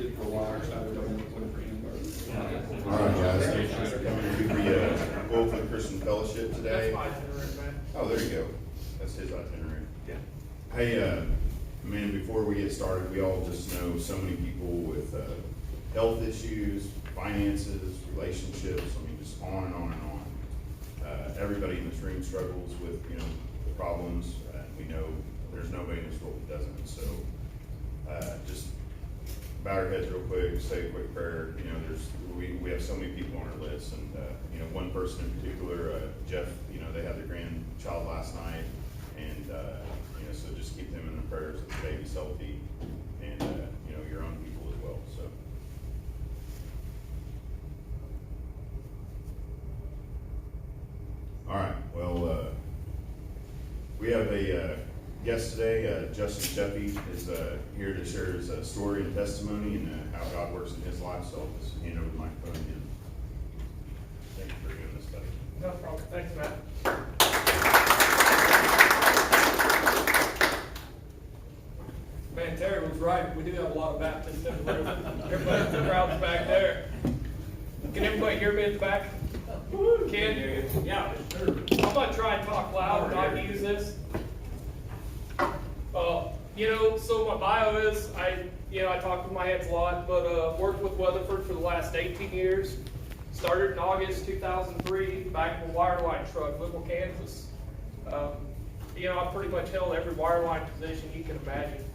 it for a while, so I don't want to put it for him. All right, guys, thanks for coming to the Oilfield Christian Fellowship today. That's my itinerary, man. Oh, there you go. That's his itinerary. Yeah. Hey, man, before we get started, we all just know so many people with health issues, finances, relationships, I mean, just on and on and on. Everybody in this room struggles with, the problems, and we know there's nobody in this world that doesn't. So, just bow our heads real quick, say a quick prayer. We have so many people on our list, and one person in particular, Jeff. They had their grandchild last night, and so just keep them in the prayers that the baby's healthy, and your own people as well. So. All right. Well, we have a guest today. Justin Scheffe is here to share his story and testimony and how God works in his life. So I'll just hand over the microphone to him. Thank you for doing this, buddy. No problem. Thanks, Matt. Man, Terry was right. We do have a lot of Baptists in the room. Everybody in the crowd's back there. Can everybody hear me at the back? Can? Yeah, sure. I'm going to try and talk loud and not use this. So my bio is, I talk with my hands a lot, but worked with Weatherford for the last 18 years. Started in August 2003, back in a wireline truck, Little Kansas. I pretty much held every wireline position you can imagine,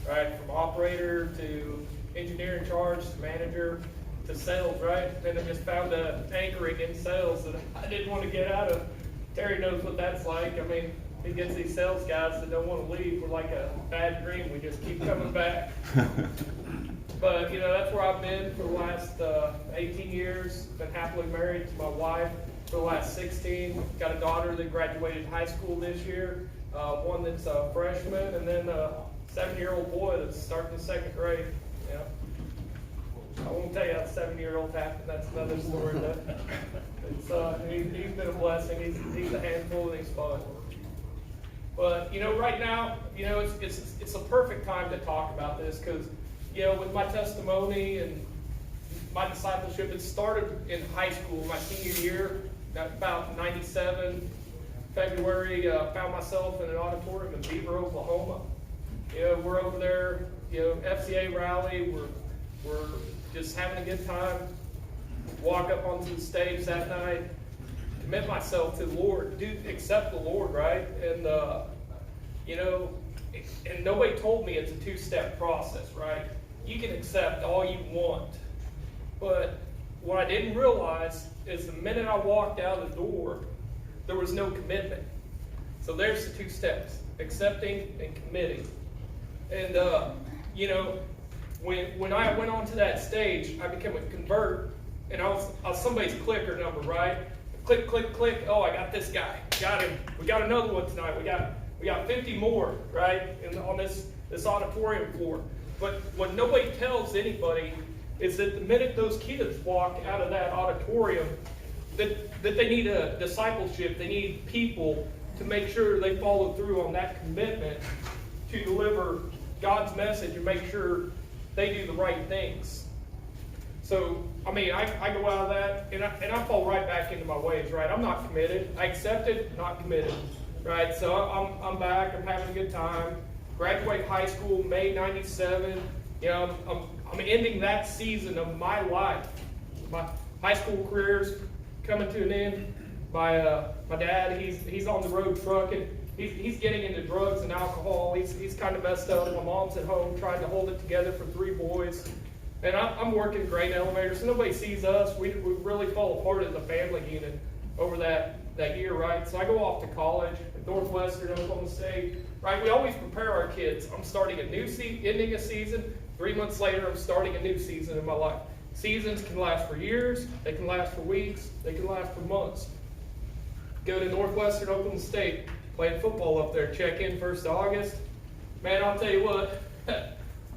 right? From operator to engineer in charge to manager to sales, right? And I just found an anchoring in sales that I didn't want to get out of. Terry knows what that's like. I mean, he gets these sales guys that don't want to leave. We're like a bad dream. We just keep coming back. But, that's where I've been for the last 18 years. Been happily married to my wife for the last 16. Got a daughter that graduated high school this year. One that's a freshman, and then a 7-year-old boy that's starting the second grade. Yeah. I won't tell you how the 7-year-old happened. That's another story. But he's been a blessing. He's a handful, and he's fun. But right now, it's a perfect time to talk about this because with my testimony and my discipleship, it started in high school, my senior year, about 97 February. Found myself in an auditorium in Beaver, Oklahoma. We're over there, FCA rally. We're just having a good time. Walk up onto the stage that night, commit myself to the Lord, accept the Lord, right? And and nobody told me it's a 2-step process, right? You can accept all you want, but what I didn't realize is the minute I walked out the door, there was no commitment. So there's the 2 steps: accepting and committing. And when I went onto that stage, I became a convert, and I was somebody's clicker number, right? Click, click, click. Oh, I got this guy. Got him. We got another one tonight. We got 50 more, right? On this auditorium floor. But what nobody tells anybody is that the minute those kids walk out of that auditorium, that they need a discipleship. They need people to make sure they follow through on that commitment to deliver God's message and make sure they do the right things. So, I go out of that and I fall right back into my ways, right? I'm not committed. I accepted, not committed, right? So I'm back. I'm having a good time. Graduate high school, May 97. I'm ending that season of my life. My high school career's coming to an end. My dad, he's on the road trucking. He's getting into drugs and alcohol. He's kind of messed up. My mom's at home trying to hold it together for 3 boys. And I'm working grain elevators, so nobody sees us. We really fall apart as a family unit over that year, right? So I go off to college at Northwestern, Oklahoma State, right? We always prepare our kids. I'm starting a new ending a season. 3 months later, I'm starting a new season in my life. Seasons can last for years. They can last for weeks. They can last for months. Go to Northwestern, Oklahoma State, playing football up there. Check in 1st of August. Man, I'll tell you what.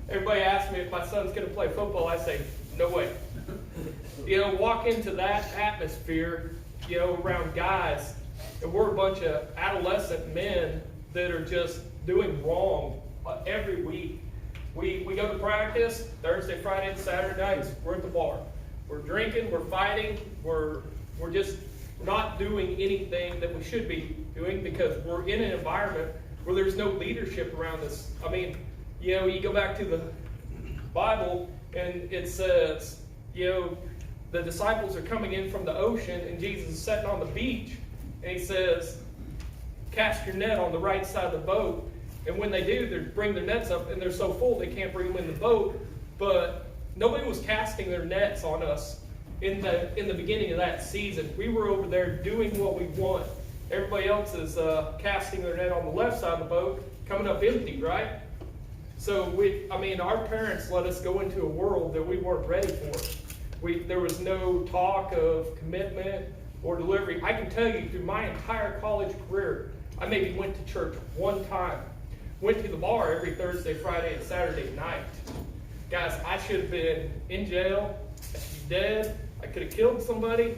Everybody asks me if my son's going to play football. I say, no way. Walk into that atmosphere, around guys, and we're a bunch of adolescent men that are just doing wrong every week. We go to practice Thursday, Friday, and Saturday nights. We're at the bar. We're drinking, we're fighting, we're just not doing anything that we should be doing because we're in an environment where there's no leadership around us. I mean, you know, you go back to the Bible and it says, you know, the disciples are coming in from the ocean and Jesus is sitting on the beach and he says, cast your net on the right side of the boat. And when they do, they bring their nets up and they're so full they can't bring them in the boat. But nobody was casting their nets on us in the beginning of that season. We were over there doing what we want. Everybody else is casting their net on the left side of the boat, coming up empty, right? So our parents let us go into a world that we weren't ready for. There was no talk of commitment or delivery. I can tell you through my entire college career, I maybe went to church one time. Went to the bar every Thursday, Friday, and Saturday night. Guys, I should have been in jail, I should be dead, I could have killed somebody,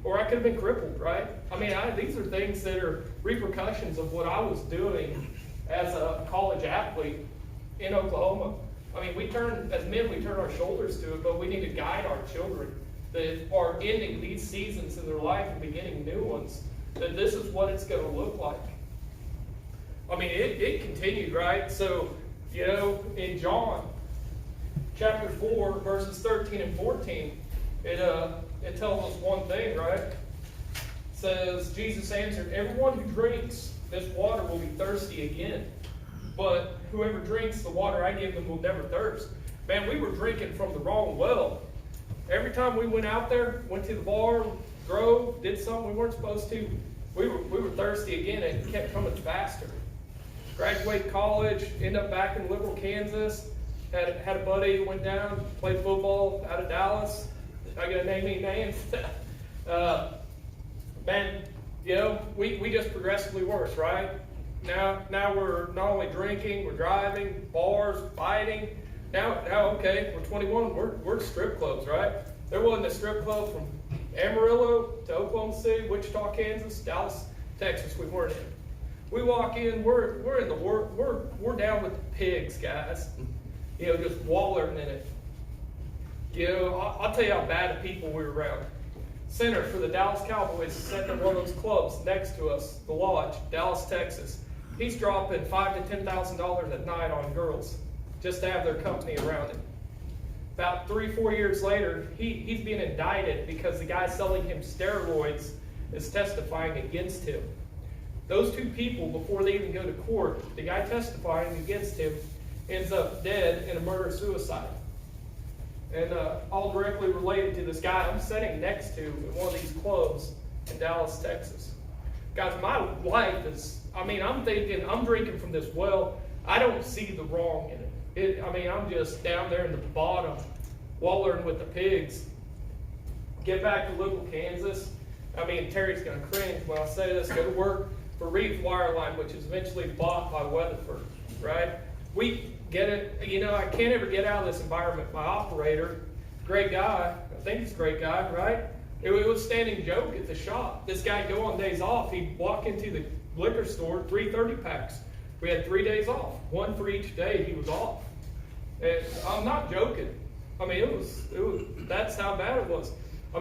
or I could have been crippled, right? I mean, these are things that are repercussions of what I was doing as a college athlete in Oklahoma. I mean, as men, we turn our shoulders to it, but we need to guide our children that are ending these seasons in their life and beginning new ones, that this is what it's going to look like. I mean, it continued, right? So, you know, in John chapter 4, verses 13 and 14, it tells us one thing, right? It says, Jesus answered, everyone who drinks this water will be thirsty again. But whoever drinks the water I give them will never thirst. Man, we were drinking from the wrong well. Every time we went out there, went to the bar, drove, did something we weren't supposed to, we were thirsty again, and it kept coming faster. Graduate college, end up back in Liberal, Kansas. Had a buddy who went down, played football out of Dallas. Not gonna name any names. Man, you know, we just progressively worse, right? Now we're not only drinking, we're driving, bars, fighting. Now okay, we're 21, we're at strip clubs, right? There wasn't a strip club from Amarillo to Oklahoma City, Wichita, Kansas, Dallas, Texas we weren't in. We walk in, we're down with the pigs, guys. You know, just wallowing in it. You know, I'll tell you how bad of people we were around. Center for the Dallas Cowboys is sitting in one of those clubs next to us, the Lodge, Dallas, Texas. He's dropping $5,000 to $10,000 at night on girls just to have their company around him. About 3-4 years later, he's being indicted because the guy selling him steroids is testifying against him. Those two people, before they even go to court, the guy testifying against him ends up dead in a murder-suicide. And all directly related to this guy I'm sitting next to in one of these clubs in Dallas, Texas. Guys, my life is, I'm thinking, I'm drinking from this well. I don't see the wrong in it. I'm just down there in the bottom, wallowing with the pigs. Get back to Liberal, Kansas. Terry's going to cringe when I say this. Go to work for Reeves Wireline, which is eventually bought by Weatherford, right? We get it, I can't ever get out of this environment. My operator, great guy, I think he's a great guy, right? It was a standing joke at the shop. This guy go on days off, he'd walk into the liquor store, 3 30-packs. We had 3 days off, one for each day he was off. And I'm not joking. That's how bad it was.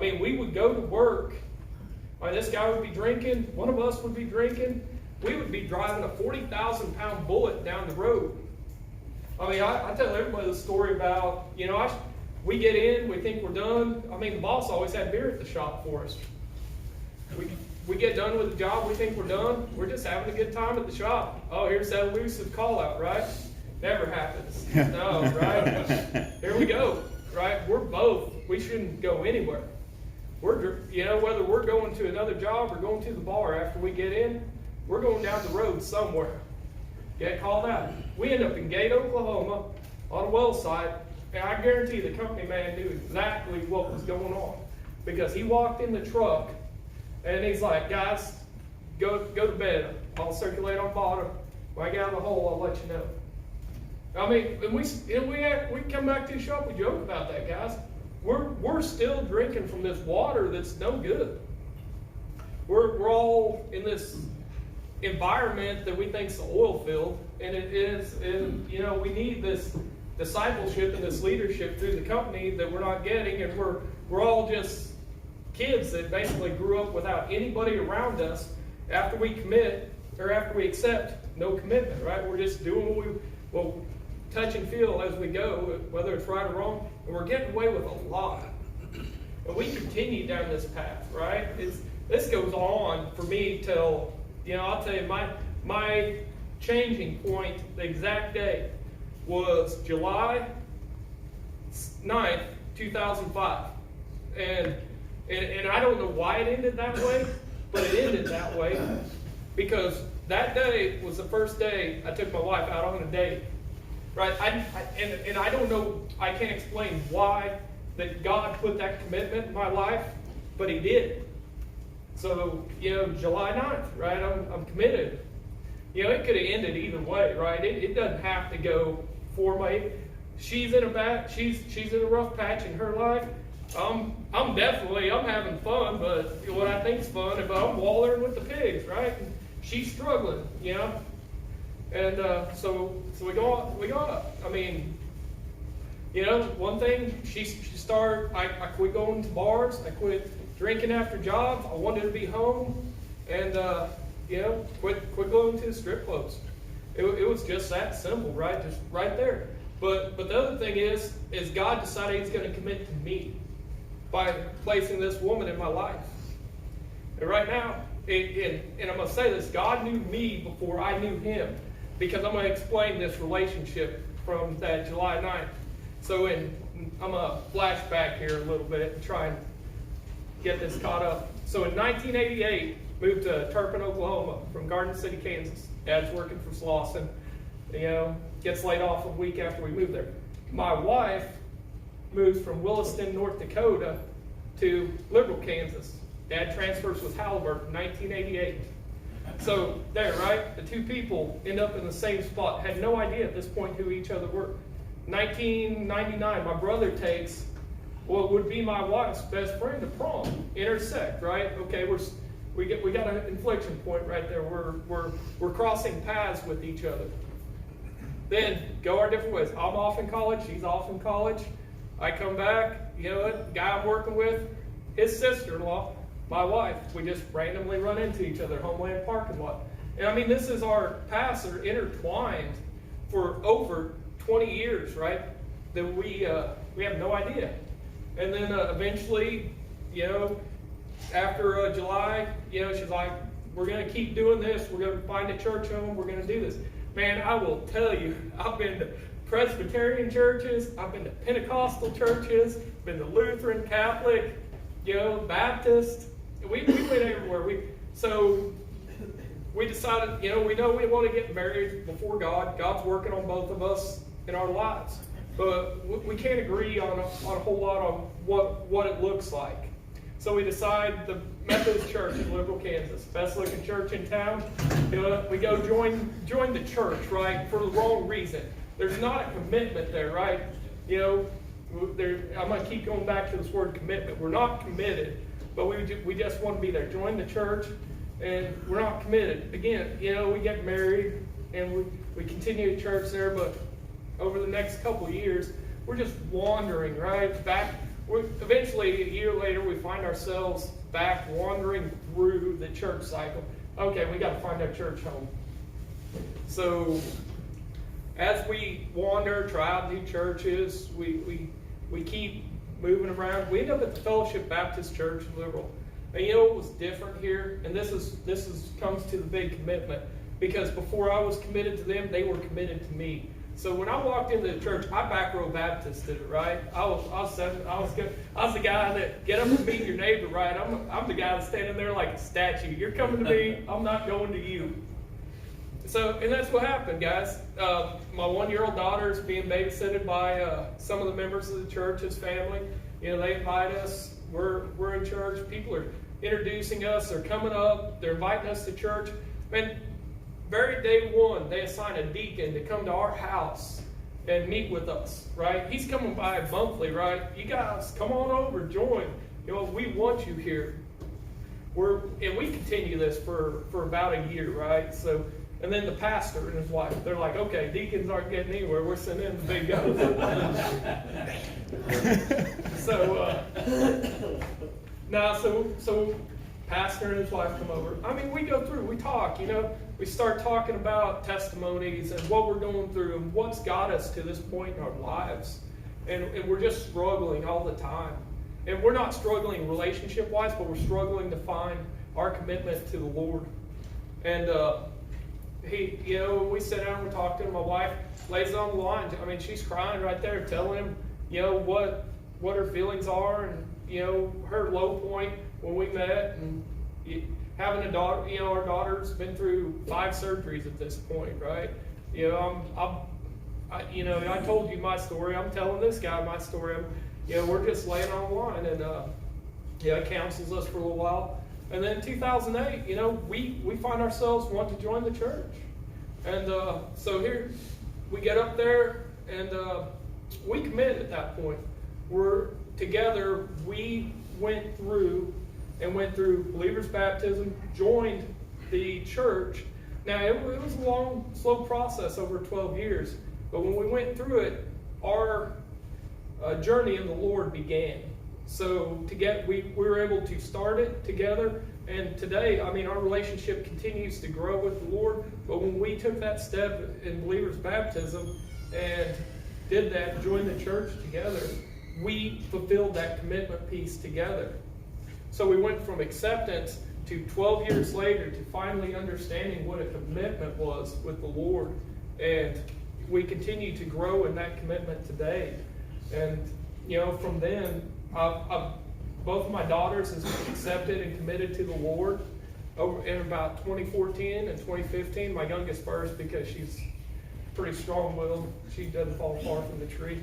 We would go to work. This guy would be drinking, one of us would be drinking, we would be driving a 40,000-pound bullet down the road. I tell everybody the story about, we get in, we think we're done. The boss always had beer at the shop for us. We get done with the job, we think we're done, we're just having a good time at the shop. Oh, here's that elusive call out, right? Never happens. No, right? Here we go, right? We shouldn't go anywhere. Whether we're going to another job or going to the bar after we get in, we're going down the road somewhere. Get called out. We end up in Gate, Oklahoma, on a well site, and I guarantee the company man knew exactly what was going on. Because he walked in the truck, and he's like, guys, go to bed. I'll circulate on bottom. When I get out of the hole, I'll let you know. And we come back to the shop, we joke about that, guys. We're still drinking from this water that's no good. We're all in this environment that we think is the oil field, and it is, and you know, we need this discipleship and this leadership through the company that we're not getting, and we're all just kids that basically grew up without anybody around us. After we commit, or after we accept, no commitment, right? We're just doing what we'll touch and feel as we go, whether it's right or wrong, and we're getting away with a lot. And we continue down this path, right? This goes on for me till, you know, I'll tell you, my changing point, the exact day, was July 9th, 2005. And I don't know why it ended that way, but it ended that way because that day was the first day I took my wife out on a date. Right? And I don't know, I can't explain why that God put that commitment in my life, but He did. So, you know, July 9th, right? I'm committed. You know, it could have ended either way, right? It doesn't have to go for my. She's in a rough patch in her life. I'm having fun, but what I think's fun, if I'm wallering with the pigs, right? And she's struggling, you know. And so we go up. I mean, you know, one thing I quit going to bars. I quit drinking after jobs. I wanted to be home, and you know, quit going to the strip clubs. It was just that simple, right? Just right there. But the other thing is God decided He's going to commit to me by placing this woman in my life. And right now, and I'm going to say this, God knew me before I knew Him, because I'm going to explain this relationship from that July 9th. So I'm going to flashback here a little bit and try and get this caught up. So in 1988, moved to Turpin, Oklahoma from Garden City, Kansas. Dad's working for Slauson. You know, gets laid off a week after we moved there. My wife moves from Williston, North Dakota to Liberal, Kansas. Dad transfers with Halliburton, 1988. So there, right? The two people end up in the same spot. Had no idea at this point who each other were. 1999, my brother takes what would be my wife's best friend to prom. Intersect, right? Okay, we got an inflection point right there. We're crossing paths with each other. Then go our different ways. I'm off in college. She's off in college. I come back. You know what? The guy I'm working with, his sister-in-law, my wife. We just randomly run into each other, Homeland parking lot. And I mean, this is our paths are intertwined for over 20 years, right? That we have no idea. And then eventually, you know, after July, you know, she's like, we're going to keep doing this. We're going to find a church home. We're going to do this. Man, I will tell you, I've been to Presbyterian churches. I've been to Pentecostal churches. Been to Lutheran, Catholic, you know, Baptist. We went everywhere. So we decided, you know we want to get married before God. God's working on both of us in our lives. But we can't agree on a whole lot on what it looks like. So we decide the Methodist Church in Liberal, Kansas, best looking church in town. You know, we go join the church, right, for the wrong reason. There's not a commitment there, right? You know, I'm going to keep going back to this word commitment. We're not committed, but we just want to be there. Join the church, and we're not committed. Again, you know, we get married, and we continue church there, but over the next couple of years, we're just wandering, right, back. Eventually, a year later, we find ourselves back wandering through the church cycle. Okay, we got to find our church home. So, as we wander, try out new churches, we keep moving around. We end up at the Fellowship Baptist Church in Liberal. And you know what was different here? And this comes to the big commitment. Because before I was committed to them, they were committed to me. So when I walked into the church, I back row Baptisted it, right? I was the guy that get up and meet your neighbor, right? I'm the guy that's standing there like a statue. You're coming to me, I'm not going to you. So, and that's what happened, guys. My 1-year-old daughter is being babysitted by some of the members of the church, his family. You know, they invite us. We're in church. People are introducing us. They're coming up. They're inviting us to church. Man, very day one, they assign a deacon to come to our house and meet with us, right? He's coming by monthly, right? You guys, come on over, join. You know, we want you here. And we continue this for about a year, right? So, And then the pastor and his wife, they're like, okay, deacons aren't getting anywhere, we're sending in the big guns. So pastor and his wife come over. I mean, we go through, we talk, we start talking about testimonies and what we're going through and what's got us to this point in our lives. And we're just struggling all the time. And we're not struggling relationship-wise, but we're struggling to find our commitment to the Lord. And we sit down and we talk to him. My wife lays it on the line. I mean, she's crying right there, telling him, what her feelings are, and her low point when we met, and having a daughter. Our daughter's been through 5 surgeries at this point, right? I told you my story. I'm telling this guy my story. We're just laying on the line, and it counsels us for a little while. And then 2008, we find ourselves wanting to join the church. And so here, we get up there, and we commit at that point. We're together, we went through believer's baptism, joined the church. Now, it was a long, slow process over 12 years. But when we went through it, our journey in the Lord began. So we were able to start it together, and today, I mean, our relationship continues to grow with the Lord. But when we took that step in believer's baptism and did that, joined the church together, we fulfilled that commitment piece together. So we went from acceptance to 12 years later to finally understanding what a commitment was with the Lord, and we continue to grow in that commitment today. And from then, both of my daughters have accepted and committed to the Lord over in about 2014 and 2015. My youngest first, because she's pretty strong-willed. She doesn't fall far from the tree.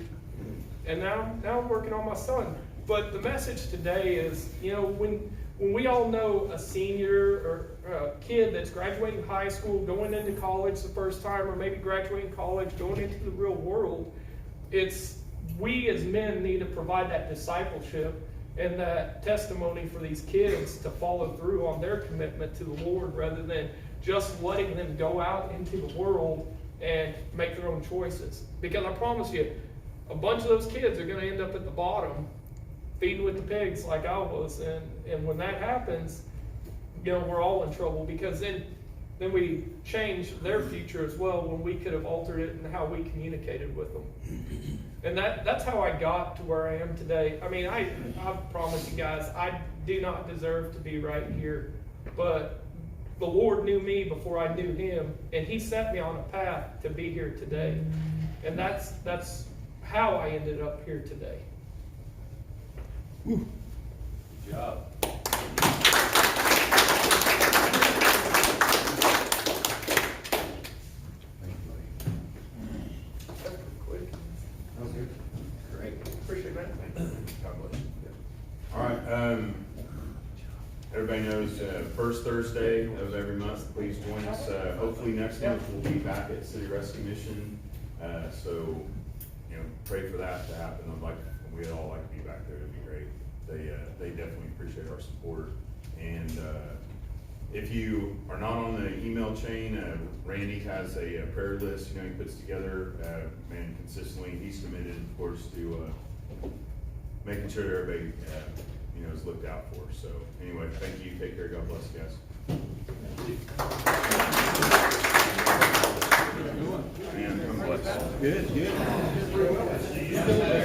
And now I'm working on my son. But the message today is, when we all know a senior or a kid that's graduating high school, going into college the first time, or maybe graduating college, going into the real world, we as men need to provide that discipleship and that testimony for these kids to follow through on their commitment to the Lord, rather than just letting them go out into the world and make their own choices. Because I promise you, a bunch of those kids are going to end up at the bottom, feeding with the pigs like I was. And when that happens, we're all in trouble, because then we change their future as well, when we could have altered it in how we communicated with them. And that's how I got to where I am today. I mean, I promise you guys, I do not deserve to be right here. But the Lord knew me before I knew Him, and He set me on a path to be here today. And that's how I ended up here today. Good job. Great. Appreciate that. God bless you. All right, everybody knows, first Thursday of every month, please join us. Hopefully next month we'll be back at City Rescue Mission. So, pray for that to happen. We'd all like to be back there. It'd be great. They definitely appreciate our support. And if you are not on the email chain, Randy has a prayer list, he puts together, consistently. He's committed, of course, to making sure that everybody, is looked out for. So anyway, thank you. Take care. God bless you guys. Man, come bless. Good.